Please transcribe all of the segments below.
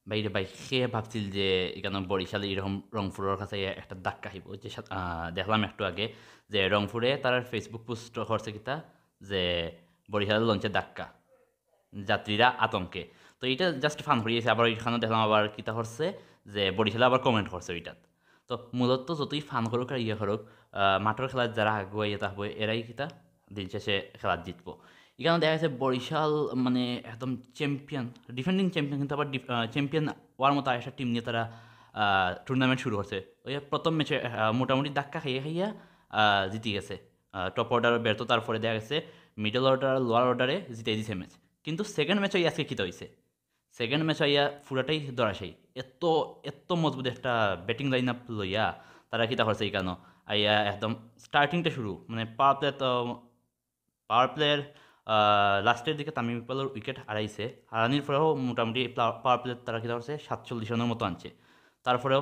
বাইরে ভাই সে ভাবছিল যে এখানে বরিশালে এরকম রংপুরের কাছে একটা ধাক্কা খাইব যে দেখলাম একটু আগে যে রংপুরে তার ফেসবুক পোস্ট করছে কিতা যে বরিশালের লঞ্চে ধাক্কা যাত্রীরা আতঙ্কে। তো এইটা জাস্ট ফান করিয়েছে, আবার ওইখানে দেখলাম আবার কিতা করছে যে বরিশালে আবার কমেন্ট করছে ওইটাত। তো মূলত যতই ফান করুক আর ইয়ে করুক, মাঠের খেলার যারা আগুয়াই থাকবে এরাই কিতা দিন শেষে খেলা জিতবো। এখানে দেখা যাচ্ছে বরিশাল মানে একদম চ্যাম্পিয়ন, ডিফেন্ডিং চ্যাম্পিয়ন, কিন্তু আবার চ্যাম্পিয়ন হওয়ার মতো একটা টিম নিয়ে তারা টুর্নামেন্ট শুরু করছে। ওই প্রথম ম্যাচে মোটামুটি ধাক্কা খাইয়ে খাইয়া জিতে গেছে। টপ অর্ডার ব্যর্থ, তারপরে দেখা গেছে মিডল অর্ডার লোয়ার অর্ডারে জিতে দিছে ম্যাচ। কিন্তু সেকেন্ড ম্যাচ আজকে কী হয়েছে, সেকেন্ড ম্যাচ আইয়া পুরাটাই ধরাশায়ী। এত এত মজবুত একটা ব্যাটিং লাইন আপ লইয়া তারা কিতা করছে কেন আইয়া একদম স্টার্টিংটা শুরু মানে পাওয়ার প্লে। তো পাওয়ার প্লেয়ার লাস্টের দিকে তামিম ইকবালের উইকেট হারাইছে, হারানির পরেও মোটামুটি পাওয়ার প্লে তারা কিতা করছে 47 রানের মতো আনছে। তারপরেও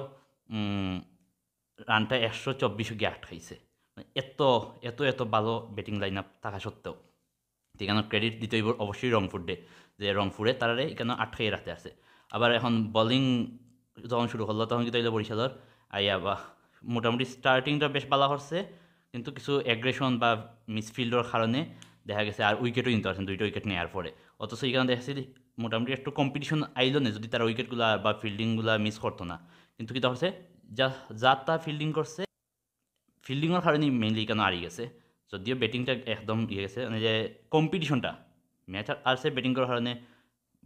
উম, রানটা 124 গিয়ে আটকাইছে। মানে এত এত এত ভালো ব্যাটিং লাইন আপ থাকা সত্ত্বেও এখানে ক্রেডিট দিতে হইব অবশ্যই রংপুর ডে, যে রংপুরে তারারে এখানে আটকাইয়ে রাখতে আসছে। আবার এখন বোলিং যখন শুরু করলো তখন কিন্তু হইলো বরিশালের আইয়া বা মোটামুটি স্টার্টিংটা বেশ ভালো হচ্ছে, কিন্তু কিছু অ্যাগ্রেশন বা মিসফিল্ডের কারণে দেখা গেছে আর উইকেটও নিতে পারছেন, দুইটা উইকেট নেওয়ার পরে। অথচ এখানে দেখা যাচ্ছে মোটামুটি একটু কম্পিটিশন আইলো না যদি তারা উইকেটগুলো বা ফিল্ডিংগুলো মিস করতো না। কিন্তু কী হচ্ছে, যা যা তা ফিল্ডিং করছে, ফিল্ডিংয়ের কারণেই মেইনলি কেন হারিয়ে গেছে। যদিও ব্যাটিংটা একদম ইয়ে গেছে, মানে যে কম্পিটিশনটা ম্যাচ আসছে ব্যাটিং করার কারণে,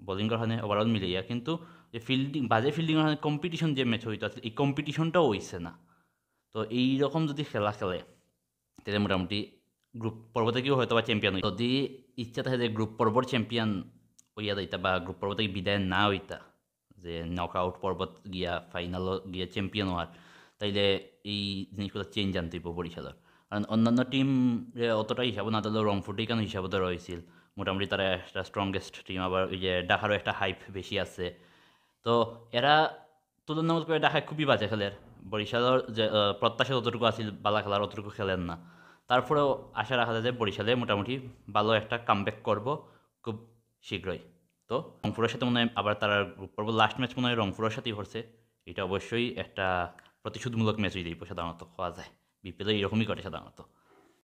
বোলিং করার কারণে ওভারঅল মিলে যায়, কিন্তু যে ফিল্ডিং বাজে ফিল্ডিংয়ের কারণে কম্পিটিশন যে ম্যাচ হইতো আসলে এই কম্পিটিশনটাও হইছে না। তো এই রকম যদি খেলা খেলে তাহলে মোটামুটি গ্রুপ পর্ব থেকেও হয়তো বা চ্যাম্পিয়ন হইতো। যদি ইচ্ছা থাকে যে গ্রুপ পর্বর চ্যাম্পিয়ন হইয়া যাইতা বা গ্রুপ পর্ব থেকে বিদায় না হইতা, যে নক আউট পর্বত গিয়া ফাইনাল গিয়া চ্যাম্পিয়ন হওয়ার, তাইলে এই জিনিসগুলো চেঞ্জ আনতে হইব বরিশালের। কারণ অন্যান্য টিম অতটা হিসাবও না দিলেও রংপুরটাই কেন হিসাবে ধরা হয়েছিল। মোটামুটি তারা একটা স্ট্রংগেস্ট টিম, আবার ওই যে ঢাকারও একটা হাইপ বেশি আছে। তো এরা তুলনামূলক করে ঢাকায় খুবই বাজে খেলে। বরিশালের যে প্রত্যাশা যতটুকু আছিল বালা খেলার অতটুকু খেলেন না। তারপরেও আশা রাখা যায় যে বরিশালে মোটামুটি ভালো একটা কামব্যাক করব খুব শীঘ্রই। তো রংপুরের সাথে মনে হয় আবার তারা গ্রুপ পর্ব লাস্ট ম্যাচ মনে হয় রংপুরের সাথেই হচ্ছে। এটা অবশ্যই একটা প্রতিশোধমূলক ম্যাচ হয়ে যাইব সাধারণত হওয়া যায়। বিপিএলে এরকমই করে সাধারণত।